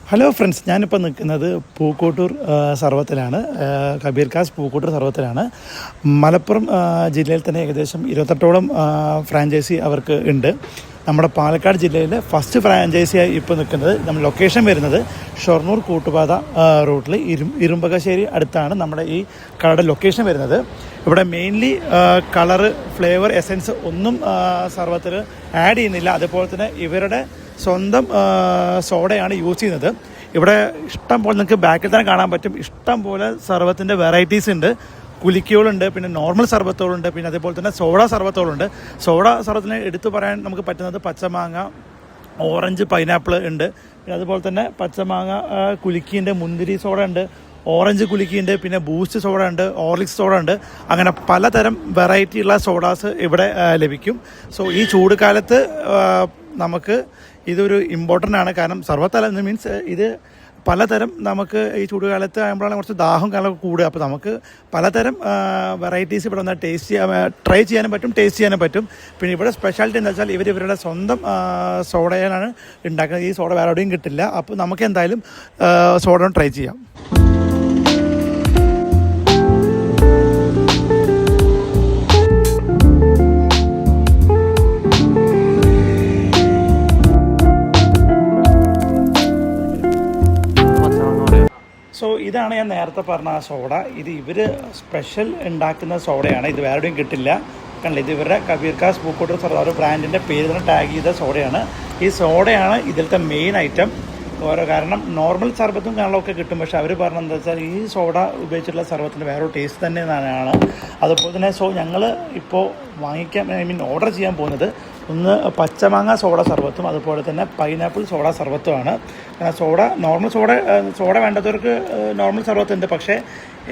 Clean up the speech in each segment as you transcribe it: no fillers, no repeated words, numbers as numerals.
Hello friends, ഞാനിപ്പോൾ നിൽക്കുന്നത് പൂക്കോട്ടൂർ സർവത്തിലാണ്. കബീർ കാസ് പൂക്കോട്ടൂർ സർവത്തിലാണ്. മലപ്പുറം ജില്ലയിൽ തന്നെ ഏകദേശം 28ഓളം ഫ്രാഞ്ചൈസി അവർക്ക് ഉണ്ട്. നമ്മുടെ പാലക്കാട് ജില്ലയിലെ ഫസ്റ്റ് ഫ്രാഞ്ചൈസിയായി ഇപ്പോൾ നിൽക്കുന്നത് നമ്മൾ ലൊക്കേഷൻ വരുന്നത് ഷൊർണൂർ കൂട്ടുപാത റൂട്ടിൽ ഇരുമ്പകശ്ശേരി അടുത്താണ് നമ്മുടെ ഈ കടയുടെ ലൊക്കേഷൻ വരുന്നത്. ഇവിടെ മെയിൻലി കളറ്, ഫ്ലേവർ, എസൻസ് ഒന്നും സർവത്തിൽ ആഡ് ചെയ്യുന്നില്ല. അതുപോലെ തന്നെ ഇവരുടെ സ്വന്തം സോഡയാണ് യൂസ് ചെയ്യുന്നത്. ഇവിടെ ഇഷ്ടം പോലെ നിങ്ങൾക്ക് ബാക്കിൽ തന്നെ കാണാൻ പറ്റും. ഇഷ്ടം പോലെ സർവത്തിൻ്റെ വെറൈറ്റീസ് ഉണ്ട്. കുലിക്കുകളുണ്ട്, പിന്നെ നോർമൽ സർബത്തുകളുണ്ട്, പിന്നെ അതേപോലെ തന്നെ സോഡ സർബത്തുകളുണ്ട്. സോഡ സർബത്തിന് എടുത്തു പറയാൻ നമുക്ക് പറ്റുന്നത് പച്ചമാങ്ങ, ഓറഞ്ച്, പൈനാപ്പിൾ ഉണ്ട്. പിന്നെ അതുപോലെ തന്നെ പച്ചമാങ്ങ കുലുക്കിയുണ്ട്, മുന്തിരി സോഡ ഉണ്ട്, ഓറഞ്ച് കുലുക്കിയുണ്ട്, പിന്നെ ബൂസ്റ്റ് സോഡ ഉണ്ട്, ഓർലിക്സ് സോഡ ഉണ്ട്. അങ്ങനെ പലതരം വെറൈറ്റി ഉള്ള സോഡാസ് ഇവിടെ ലഭിക്കും. സോ ഈ ചൂട് കാലത്ത് നമുക്ക് ഇതൊരു ഇമ്പോർട്ടൻ്റ് ആണ്. കാരണം സർവത്തല മീൻസ് ഇത് പലതരം നമുക്ക് ഈ ചൂടുകാലത്ത് ആകുമ്പോഴാണ് കുറച്ച് ദാഹം കാലമൊക്കെ കൂടുക. അപ്പോൾ നമുക്ക് പലതരം വെറൈറ്റീസ് ഇവിടെ വന്നാൽ ട്രൈ ചെയ്യാനും പറ്റും, ടേസ്റ്റ് ചെയ്യാനും പറ്റും. പിന്നെ ഇവിടെ സ്പെഷ്യാലിറ്റി എന്താ വെച്ചാൽ ഇവരുടെ സ്വന്തം സോഡയാണ് ഉണ്ടാക്കുന്നത്. ഈ സോഡ വേറെ എവിടെയും കിട്ടില്ല. അപ്പോൾ നമുക്ക് എന്തായാലും സോഡ ട്രൈ ചെയ്യാം. സോ ഇതാണ് ഞാൻ നേരത്തെ പറഞ്ഞ ആ സോഡ. ഇത് ഇവർ സ്പെഷ്യൽ ഉണ്ടാക്കുന്ന സോഡയാണ്. ഇത് വേറെയും കിട്ടില്ല. കണ്ടില്ല, ഇത് ഇവരുടെ കബീർ കാസ് പൂക്കോട്ടൂർ സർവ ബ്രാൻഡിൻ്റെ പേര് തന്നെ ടാഗ് ചെയ്ത സോഡയാണ്. ഈ സോഡയാണ് ഇതിലത്തെ മെയിൻ ഐറ്റം. കാരണം നോർമൽ സർബത്തും കാണലൊക്കെ കിട്ടും, പക്ഷേ അവർ പറഞ്ഞതെന്താ വെച്ചാൽ ഈ സോഡ ഉപയോഗിച്ചിട്ടുള്ള സർബത്തിൻ്റെ വേറൊരു ടേസ്റ്റ് തന്നെ തന്നെയാണ്. അതുപോലെ തന്നെ ഞങ്ങൾ ഇപ്പോൾ ഓർഡർ ചെയ്യാൻ പോകുന്നത് ഒന്ന് പച്ചമാങ്ങ സോഡ സർബത്തും അതുപോലെ തന്നെ പൈനാപ്പിൾ സോഡ സർബത്തുമാണ്. നോർമൽ സോഡ വേണ്ടവർക്ക് നോർമൽ സർബത്ത് ഉണ്ട്, പക്ഷേ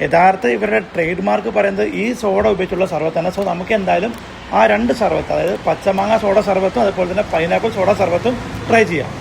യഥാർത്ഥ ഇവരുടെ ട്രേഡ് മാർക്ക് പറയുന്നത് ഈ സോഡ ഉപയോഗിച്ചുള്ള സർബത്താണ്. സോ നമുക്ക് എന്തായാലും ആ രണ്ട് സർബത്ത്, അതായത് പച്ചമാങ്ങ സോഡ സർബത്തും അതുപോലെ തന്നെ പൈനാപ്പിൾ സോഡ സർബത്തും ട്രൈ ചെയ്യാം.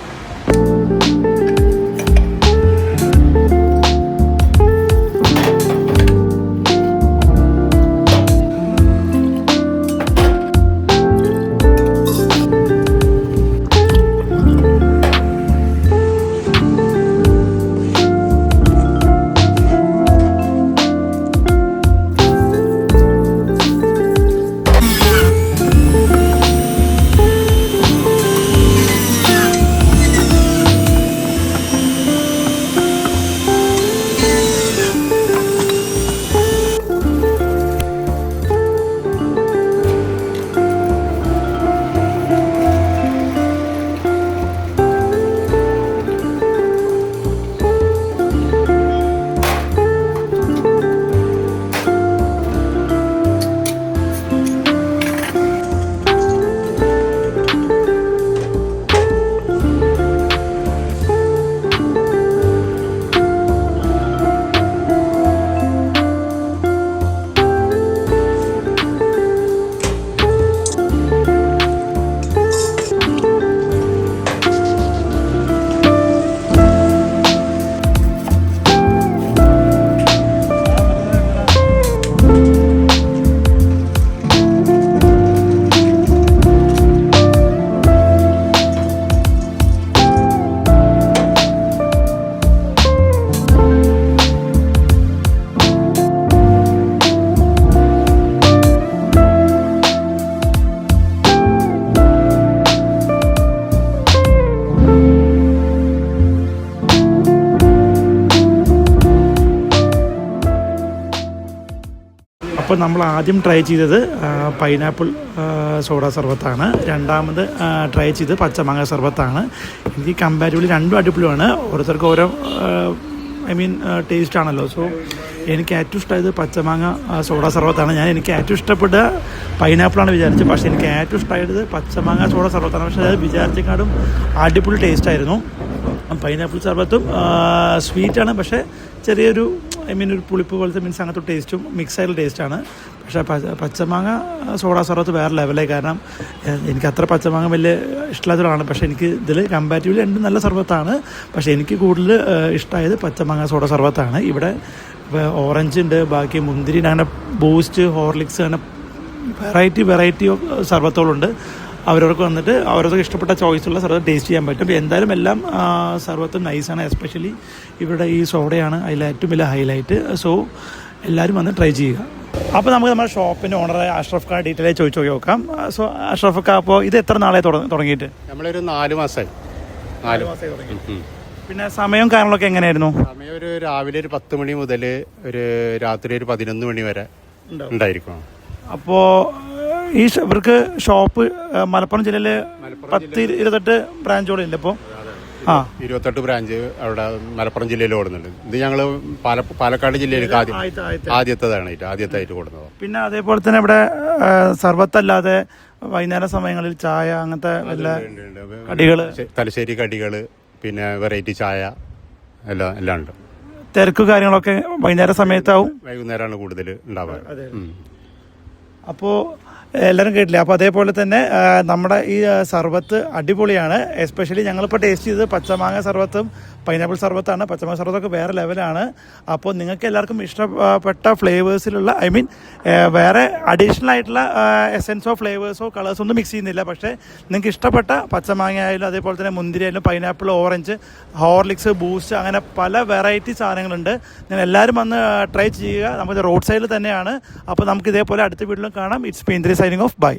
അപ്പോൾ നമ്മൾ ആദ്യം ട്രൈ ചെയ്തത് പൈനാപ്പിൾ സോഡ സർബത്താണ്. രണ്ടാമത് ട്രൈ ചെയ്തത് പച്ചമാങ്ങ സർബത്താണ്. എനിക്ക് കമ്പാരിറ്റീവ്ലി രണ്ടും അടിപൊളിയാണ്. ഓരോരുത്തർക്ക് ഓരോ ടേസ്റ്റ് ആണല്ലോ. സോ എനിക്ക് ഏറ്റവും ഇഷ്ടമായത് പച്ചമാങ്ങ സോഡ സർബത്താണ്. എനിക്ക് ഏറ്റവും ഇഷ്ടപ്പെട്ട പൈനാപ്പിളാണ് വിചാരിച്ചത്, പക്ഷേ എനിക്ക് ഏറ്റവും ഇഷ്ടമായത് പച്ചമാങ്ങ സോഡ സർബത്താണ്. പക്ഷേ അത് വിചാരിച്ചേക്കാളും അടിപൊളി ടേസ്റ്റായിരുന്നു. പൈനാപ്പിൾ സർബത്തും സ്വീറ്റാണ്, പക്ഷേ ചെറിയൊരു ഒരു പുളിപ്പ് പോലത്തെ അങ്ങനത്തെ ടേസ്റ്റും മിക്സായിട്ടുള്ള ടേസ്റ്റാണ്. പക്ഷേ പച്ചമാങ്ങ സോഡ സർബത്ത് വേറെ ലെവലായി. കാരണം എനിക്ക് അത്ര പച്ചമാങ്ങ വലിയ ഇഷ്ടമില്ലാത്തതാണ്. പക്ഷേ എനിക്ക് ഇതിൽ കമ്പാരിറ്റീവ്ലി രണ്ടും നല്ല സർബത്താണ്. പക്ഷേ എനിക്ക് കൂടുതൽ ഇഷ്ടമായത് പച്ചമാങ്ങ സോഡ സർബത്താണ്. ഇവിടെ ഓറഞ്ച് ഉണ്ട്, ബാക്കി മുന്തിരി, അങ്ങനെ ബൂസ്റ്റ്, ഹോർലിക്സ്, അങ്ങനെ വെറൈറ്റി സർബത്തുകളുണ്ട്. അവരവർക്ക് വന്നിട്ട് അവരവർക്ക് ഇഷ്ടപ്പെട്ട ചോയ്സുള്ള സർവത്ത് ടേസ്റ്റ് ചെയ്യാൻ പറ്റും. എന്തായാലും എല്ലാം സർവത്തും നൈസാണ്. എസ്പെഷ്യലി ഇവിടെ ഈ സോഡയാണ് അതിൽ ഏറ്റവും വലിയ ഹൈലൈറ്റ്. സോ എല്ലാവരും വന്ന് ട്രൈ ചെയ്യുക. അപ്പോൾ നമുക്ക് നമ്മുടെ ഷോപ്പിൻ്റെ ഓണറായ അഷ്റഫ് ഖാൻ ഡീറ്റെയിൽ ആയി ചോദിച്ചു നോക്കാം. സോ അഷ്റഫ് ഖാൻ, അപ്പോൾ ഇത് എത്ര നാളെ തുടങ്ങിയിട്ട്? നമ്മളൊരു 4 മാസമായി. 4 മാസമായി തുടങ്ങി. പിന്നെ സമയവും കാര്യങ്ങളൊക്കെ എങ്ങനെയായിരുന്നു? സമയം ഒരു രാവിലെ ഒരു 10 മണി മുതൽ ഒരു രാത്രി ഒരു 11 മണി വരെ ഉണ്ടായിരിക്കും. അപ്പോൾ ഇവർക്ക് ഷോപ്പ് മലപ്പുറം ജില്ലയിൽ 10-28 ബ്രാഞ്ചുകളുണ്ട്. ഇപ്പോൾ 28 ബ്രാഞ്ച് അവിടെ മലപ്പുറം ജില്ലയിൽ ഓടുന്നുണ്ട്. ഇത് ഞങ്ങൾ പാലക്കാട് ജില്ലയിൽ ആദ്യത്തായിട്ട് കൊടുക്കുന്നത്. പിന്നെ അതേപോലെ തന്നെ ഇവിടെ സർവത്തല്ലാതെ വൈകുന്നേര സമയങ്ങളിൽ ചായ അങ്ങനത്തെ വല്ല കടികള്, തലശ്ശേരി കടികള്, പിന്നെ വെറൈറ്റി ചായ എല്ലാം ഉണ്ട്. തിരക്ക് കാര്യങ്ങളൊക്കെ വൈകുന്നേര സമയത്താവും, വൈകുന്നേരമാണ് കൂടുതൽ ഉണ്ടാവുക. അപ്പോൾ എല്ലാവരും കേട്ടില്ല. അപ്പോൾ അതേപോലെ തന്നെ നമ്മുടെ ഈ സർബത്ത് അടിപൊളിയാണ്. എസ്പെഷ്യലി ഞങ്ങളിപ്പോൾ ടേസ്റ്റ് ചെയ്തത് പച്ചമാങ്ങ സർബത്തും പൈനാപ്പിൾ സർബത്താണ്. പച്ചമാങ്ങ സർബത്തൊക്കെ വേറെ ലെവലാണ്. അപ്പോൾ നിങ്ങൾക്ക് എല്ലാവർക്കും ഇഷ്ടപ്പെട്ട ഫ്ലേവേഴ്സിലുള്ള വേറെ അഡീഷണൽ ആയിട്ടുള്ള എസെൻസോ ഫ്ലേവേഴ്സോ കളേഴ്സോ ഒന്നും മിക്സ് ചെയ്യുന്നില്ല. പക്ഷേ നിങ്ങൾക്ക് ഇഷ്ടപ്പെട്ട പച്ചമാങ്ങ ആയാലും അതേപോലെ തന്നെ മുന്തിരി ആയാലും പൈനാപ്പിൾ, ഓറഞ്ച്, ഹോർലിക്സ്, ബൂസ്റ്റ് അങ്ങനെ പല വെറൈറ്റി സാധനങ്ങളുണ്ട്. നിങ്ങൾ എല്ലാവരും വന്ന് ട്രൈ ചെയ്യുക. നമുക്ക് റോഡ് സൈഡിൽ തന്നെയാണ്. അപ്പോൾ നമുക്ക് ഇതേപോലെ അടുത്ത വീട്ടിലും കാണാം. It's me Indri signing off. By.